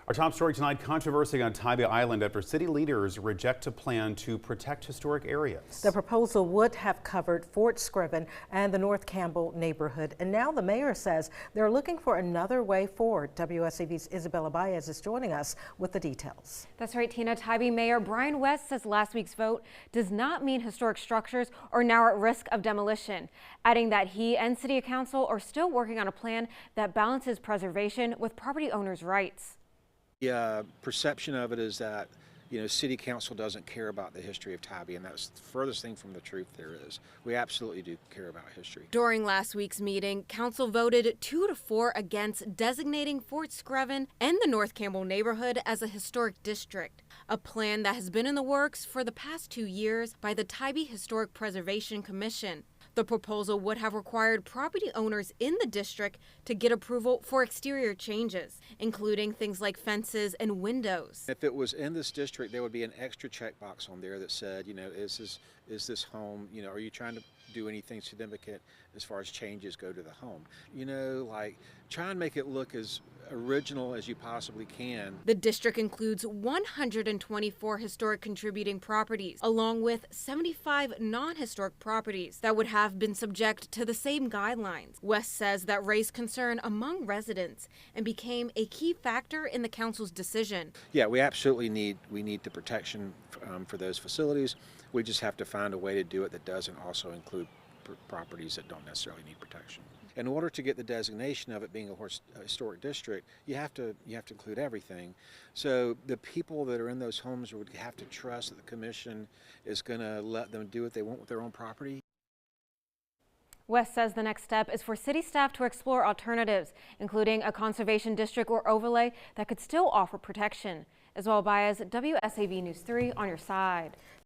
Our top story tonight, controversy on Tybee Island after city leaders reject a plan to protect historic areas. The proposal would have covered Fort Scriven and the North Campbell neighborhood. And now the mayor says they're looking for another way forward. WSAV's Isabella Baez is joining us with the details. That's right, Tina. Tybee Mayor Brian West says last week's vote does not mean historic structures are now at risk of demolition, adding that he and City Council are still working on a plan that balances preservation with property owners' rights. The perception of it is that, City Council doesn't care about the history of Tybee, and that's the furthest thing from the truth there is. We absolutely do care about history. During last week's meeting, Council voted 2-4 against designating Fort Scriven and the North Campbell neighborhood as a historic district, a plan that has been in the works for the past 2 years by the Tybee Historic Preservation Commission. The proposal would have required property owners in the district to get approval for exterior changes, including things like fences and windows. If it was in this district, there would be an extra checkbox on there that said, is this home, are you trying to do anything significant as far as changes go to the home? Try and make it look as original as you possibly can. The district includes 124 historic contributing properties, along with 75 non-historic properties that would have been subject to the same guidelines. West says that raised concern among residents and became a key factor in the council's decision. Yeah, we absolutely need the protection for those facilities. We just have to find a way to do it that doesn't also include properties that don't necessarily need protection. In order to get the designation of it being a historic district, you have to include everything. So the people that are in those homes would have to trust that the commission is going to let them do what they want with their own property. West says the next step is for city staff to explore alternatives, including a conservation district or overlay that could still offer protection. As well, Baez, WSAV News 3 on your side.